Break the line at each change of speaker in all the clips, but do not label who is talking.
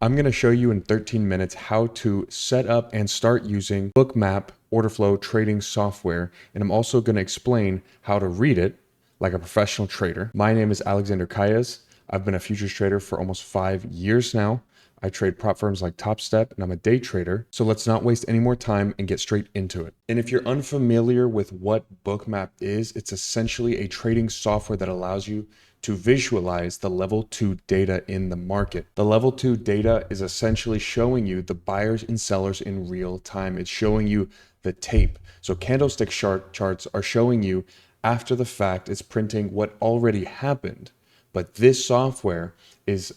I'm going to show you in 13 minutes how to set up and start using Bookmap Orderflow trading software. And I'm also going to explain how to read it like a professional trader. My name is Alexander Calles. I've been a futures trader for almost 5 years now. I trade prop firms like Top Step, and I'm a day trader. So let's not waste any more time and get straight into it. And if you're unfamiliar with what Bookmap is, it's essentially a trading software that allows you to visualize the level 2 data in the market. The level 2 data is essentially showing you the buyers and sellers in real time. It's showing you the tape. So candlestick charts are showing you after the fact. It's printing what already happened. But this software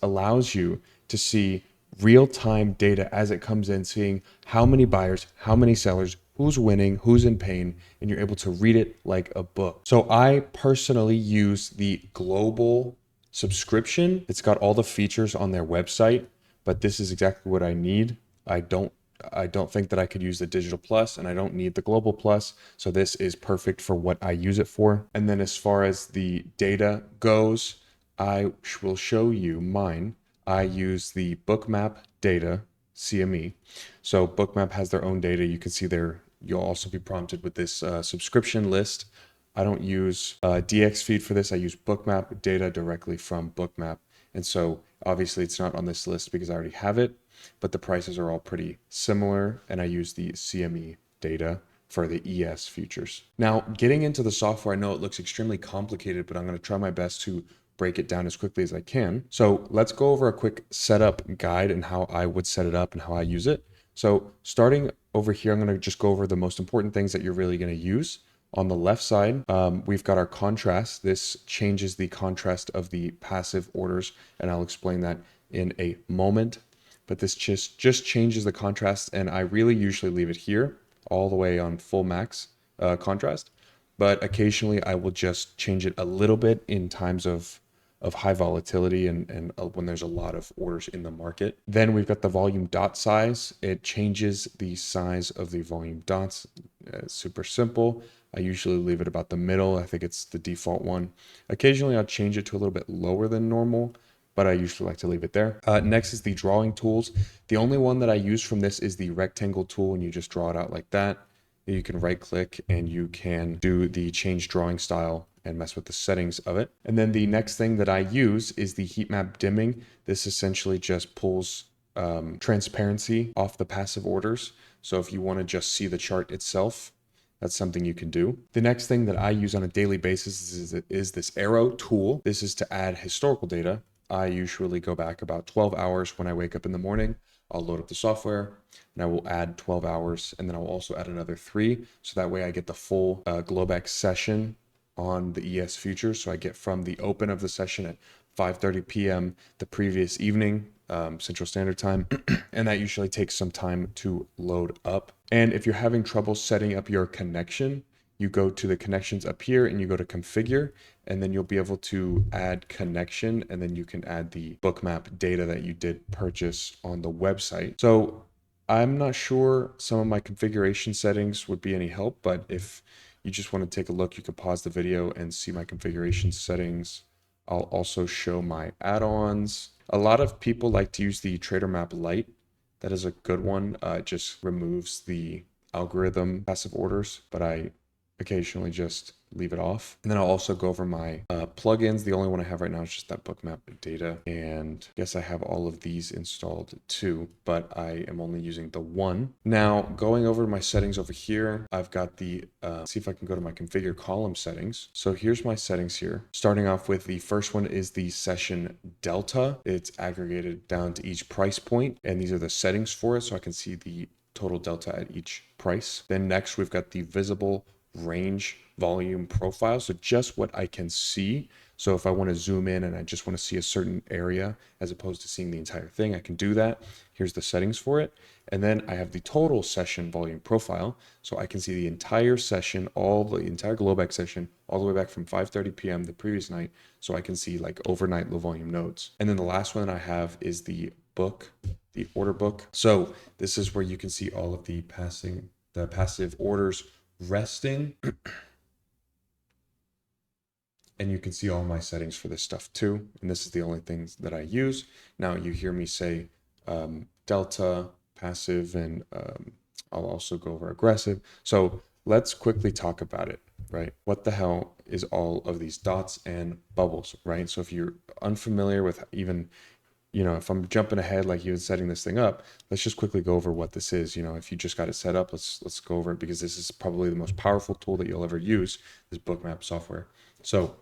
allows you to see real-time data as it comes in, seeing how many buyers, how many sellers, who's winning, who's in pain, and you're able to read it like a book. So I personally use the global subscription. It's got all the features on their website, but this is exactly what I need. I don't think that I could use the digital plus, and I don't need the global plus. So this is perfect for what I use it for. And then as far as the data goes, I will show you mine. I use the Bookmap data CME. So Bookmap has their own data. You can see there, you'll also be prompted with this subscription list. I don't use DX feed for this. I use Bookmap data directly from Bookmap. And so obviously it's not on this list because I already have it, but the prices are all pretty similar. And I use the CME data for the ES futures. Now, getting into the software, I know it looks extremely complicated, but I'm going to try my best to break it down as quickly as I can. So let's go over a quick setup guide and how I would set it up and how I use it. So starting over here, I'm going to just go over the most important things that you're really going to use. On the left side, we've got our contrast. This changes the contrast of the passive orders, and I'll explain that in a moment. But this just changes the contrast, and I really usually leave it here all the way on full max contrast. But occasionally I will just change it a little bit in times of high volatility and when there's a lot of orders in the market. Then we've got the volume dot size. It changes the size of the volume dots. Super simple. I usually leave it about the middle. I think it's the default one. Occasionally I'll change it to a little bit lower than normal, but I usually like to leave it there. Next is the drawing tools. The only one that I use from this is the rectangle tool, and you just draw it out like that. You can right click and you can do the change drawing style and mess with the settings of it. And then the next thing that I use is the heat map dimming. This essentially just pulls transparency off the passive orders. So if you want to just see the chart itself, that's something you can do. The next thing that I use on a daily basis is this arrow tool. This is to add historical data. I usually go back about 12 hours when I wake up in the morning. I'll load up the software and I will add 12 hours, and then I'll also add another 3. So that way I get the full Globex session on the ES futures. So I get from the open of the session at 5:30 p.m. the previous evening, Central Standard Time. And that usually takes some time to load up. And if you're having trouble setting up your connection, you go to the connections up here and you go to configure, and then you'll be able to add connection, and then you can add the Bookmap data that you did purchase on the website. So I'm not sure some of my configuration settings would be any help, but if you just want to take a look, you can pause the video and see my configuration settings. I'll also show my add-ons. A lot of people like to use the Trader Map Lite. That is a good one. It just removes the algorithm passive orders, but I occasionally just leave it off. And then I'll also go over my plugins. The only one I have right now is just that Bookmap data. And yes, I have all of these installed too, but I am only using the one. Now going over to my settings over here, I've got the, see if I can go to my configure column settings. So here's my settings here. Starting off with the first one is the session delta. It's aggregated down to each price point, and these are the settings for it. So I can see the total delta at each price. Then next we've got the visible range volume profile, so just what I can see. So if I want to zoom in and I just want to see a certain area as opposed to seeing the entire thing, I can do that. Here's the settings for it. And then I have the total session volume profile, so I can see the entire session, all the entire Globex session, all the way back from 5:30 p.m. the previous night, so I can see like overnight low volume nodes. And then the last one that I have is the order book. So this is where you can see all of the passive orders resting. And you can see all my settings for this stuff too. And this is the only things that I use. Now you hear me say delta, passive, and I'll also go over aggressive. So let's quickly talk about it, right? What the hell is all of these dots and bubbles, right? So if you're unfamiliar with even, if I'm jumping ahead, like you was setting this thing up, let's just quickly go over what this is. If you just got it set up, let's go over it, because this is probably the most powerful tool that you'll ever use, this Bookmap software. So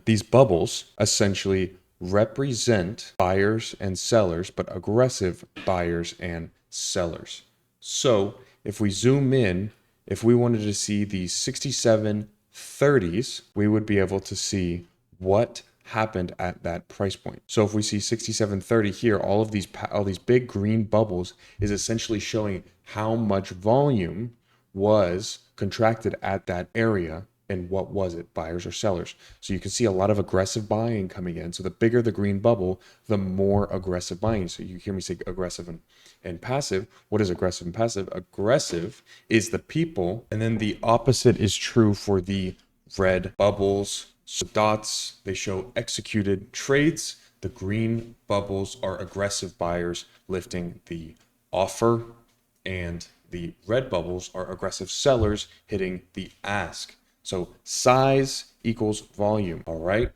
these bubbles essentially represent buyers and sellers, but aggressive buyers and sellers. So if we zoom in, if we wanted to see the 6730s, we would be able to see what happened at that price point. So if we see 6730 here, all these big green bubbles is essentially showing how much volume was contracted at that area. And what was it, buyers or sellers? So you can see a lot of aggressive buying coming in. So the bigger the green bubble, the more aggressive buying. So you hear me say aggressive and passive. What is aggressive and passive? Aggressive is the people, and then the opposite is true for the red bubbles. So dots, they show executed trades. The green bubbles are aggressive buyers lifting the offer, and the red bubbles are aggressive sellers hitting the ask. So size equals volume, all right?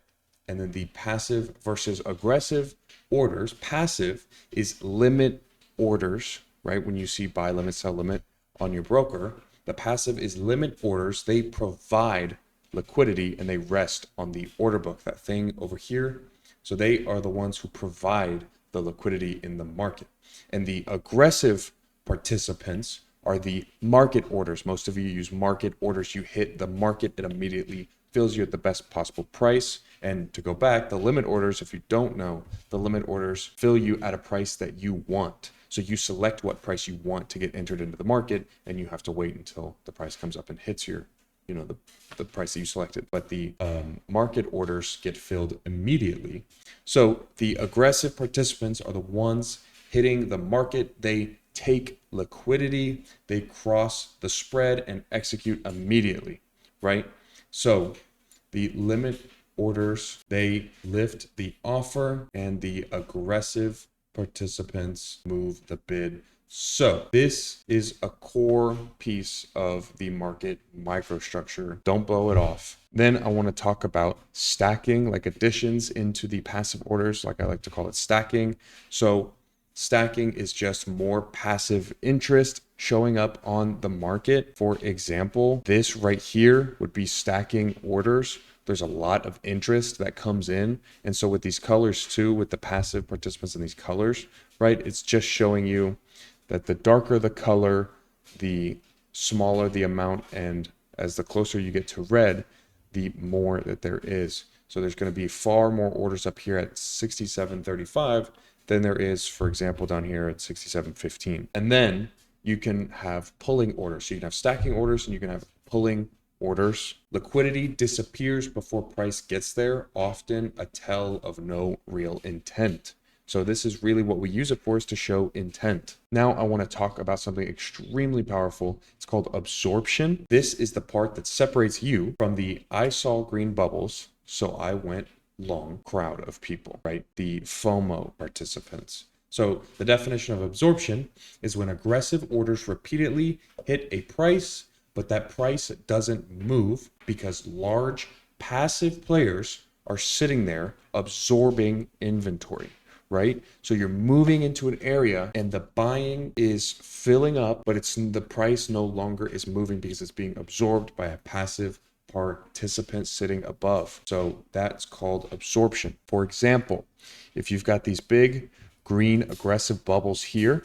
And then the passive versus aggressive orders. Passive is limit orders, right? When you see buy limit, sell limit on your broker, the passive is limit orders. They provide liquidity and they rest on the order book, that thing over here. So they are the ones who provide the liquidity in the market. And the aggressive participants are the market orders. Most of you use market orders. You hit the market, it immediately fills you at the best possible price. And to go back, the limit orders, if you don't know, the limit orders fill you at a price that you want. So you select what price you want to get entered into the market, and you have to wait until the price comes up and hits your, the price that you selected. But the market orders get filled immediately. So the aggressive participants are the ones hitting the market. They take liquidity, they cross the spread and execute immediately, right? So the limit orders, they lift the offer, and the aggressive participants move the bid. So this is a core piece of the market microstructure. Don't blow it off. Then I want to talk about stacking, like additions into the passive orders, like I like to call it stacking. So stacking is just more passive interest showing up on the market. For example, this right here would be stacking orders. There's a lot of interest that comes in. And so with these colors too, with the passive participants in these colors, right, it's just showing you that the darker the color, the smaller the amount. And as the closer you get to red, the more that there is. So there's going to be far more orders up here at 67.35 than there is, for example, down here at 67.15. And then you can have pulling orders. So you can have stacking orders and you can have pulling orders. Liquidity disappears before price gets there, often a tell of no real intent. So this is really what we use it for, is to show intent. Now I want to talk about something extremely powerful. It's called absorption. This is the part that separates you from the I saw green bubbles, so I went long crowd of people, right? The FOMO participants. So the definition of absorption is when aggressive orders repeatedly hit a price, but that price doesn't move because large passive players are sitting there absorbing inventory, right? So you're moving into an area and the buying is filling up, but the price no longer is moving because it's being absorbed by a passive participant sitting above. So that's called absorption. For example, if you've got these big green aggressive bubbles here,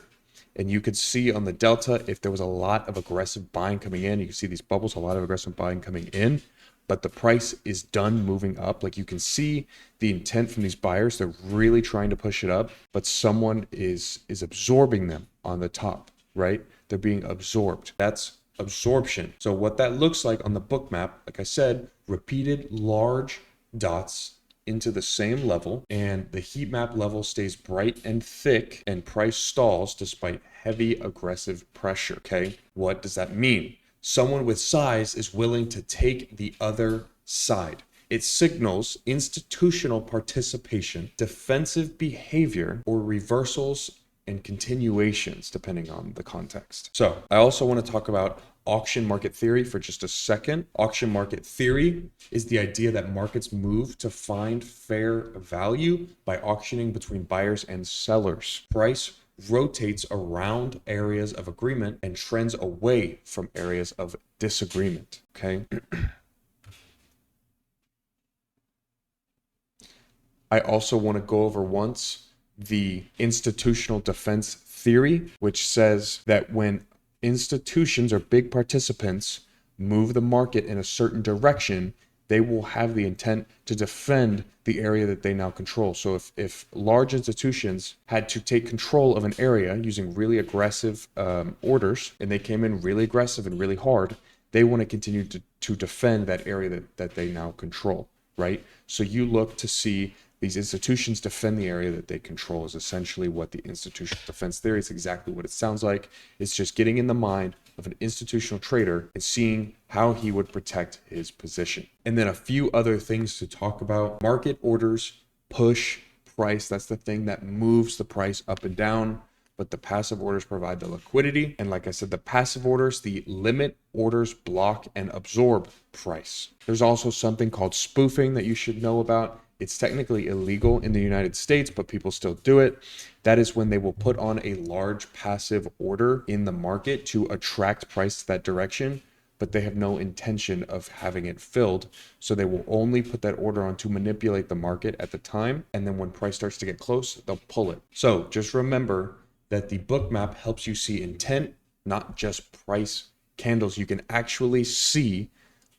and you could see on the delta, if there was a lot of aggressive buying coming in, you can see these bubbles, a lot of aggressive buying coming in, but the price is done moving up. Like you can see the intent from these buyers. They're really trying to push it up, but someone is absorbing them on the top, right? They're being absorbed. That's absorption. So what that looks like on the Bookmap, like I said, repeated large dots into the same level, and the heat map level stays bright and thick, and price stalls despite heavy aggressive pressure. Okay, what does that mean? Someone with size is willing to take the other side. It signals institutional participation, defensive behavior, or reversals and continuations depending on the context. So I also want to talk about auction market theory for just a second. Auction market theory is the idea that markets move to find fair value by auctioning between buyers and sellers. Price rotates around areas of agreement and trends away from areas of disagreement. Okay. I also want to go over once the institutional defense theory, which says that when institutions or big participants move the market in a certain direction, they will have the intent to defend the area that they now control. So if large institutions had to take control of an area using really aggressive orders, and they came in really aggressive and really hard, they want to continue to defend that area that they now control, right? So you look to see these institutions defend the area that they control is essentially what the institutional defense theory is. Exactly what it sounds like. It's just getting in the mind of an institutional trader and seeing how he would protect his position. And then a few other things to talk about. Market orders push price. That's the thing that moves the price up and down. But the passive orders provide the liquidity. And like I said, the passive orders, the limit orders block and absorb price. There's also something called spoofing that you should know about. It's technically illegal in the United States, but people still do it. That is when they will put on a large passive order in the market to attract price that direction, but they have no intention of having it filled. So they will only put that order on to manipulate the market at the time. And then when price starts to get close, they'll pull it. So just remember that the Bookmap helps you see intent, not just price candles. You can actually see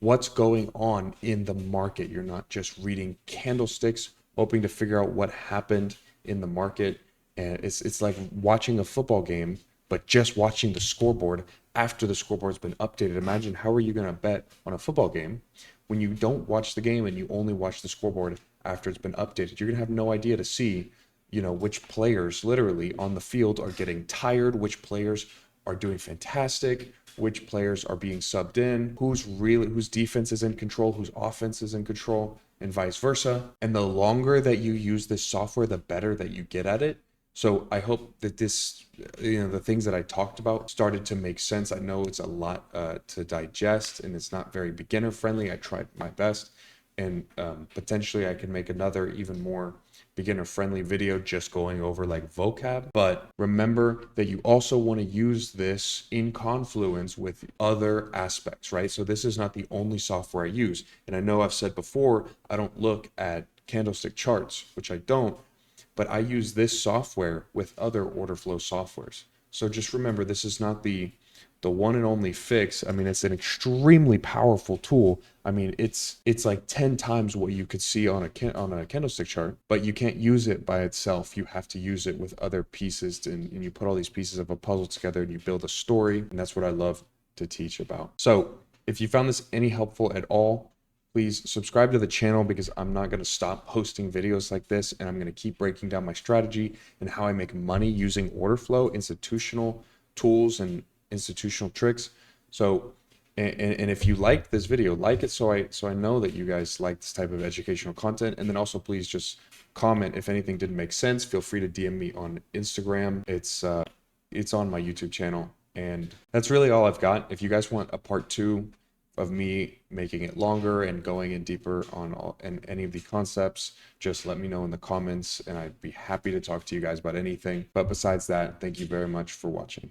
what's going on in the market. You're not just reading candlesticks, hoping to figure out what happened in the market. And it's like watching a football game, but just watching the scoreboard after the scoreboard's been updated. Imagine, how are you going to bet on a football game when you don't watch the game and you only watch the scoreboard after it's been updated? You're going to have no idea to see, which players literally on the field are getting tired, which players are doing fantastic, which players are being subbed in, whose defense is in control, whose offense is in control, and vice versa. And the longer that you use this software, the better that you get at it. So I hope that this, the things that I talked about started to make sense. I know it's a lot to digest and it's not very beginner friendly. I tried my best, and potentially I can make another even more beginner friendly video just going over like vocab. But remember that you also want to use this in confluence with other aspects, right? So this is not the only software I use. And I know I've said before, I don't look at candlestick charts, which I don't, but I use this software with other order flow softwares. So just remember, this is not the one and only fix. I mean, it's an extremely powerful tool. I mean, it's like 10 times what you could see on a candlestick chart, but you can't use it by itself. You have to use it with other pieces, and you put all these pieces of a puzzle together and you build a story. And that's what I love to teach about. So if you found this any helpful at all, please subscribe to the channel, because I'm not going to stop posting videos like this, and I'm going to keep breaking down my strategy and how I make money using order flow, institutional tools, and institutional tricks. So, and if you liked this video, like it so I know that you guys like this type of educational content. And then also please just comment if anything didn't make sense. Feel free to DM me on Instagram. It's on my YouTube channel. And that's really all I've got. If you guys want a part 2 of me making it longer and going in deeper on any of the concepts, just let me know in the comments, and I'd be happy to talk to you guys about anything. But besides that, thank you very much for watching.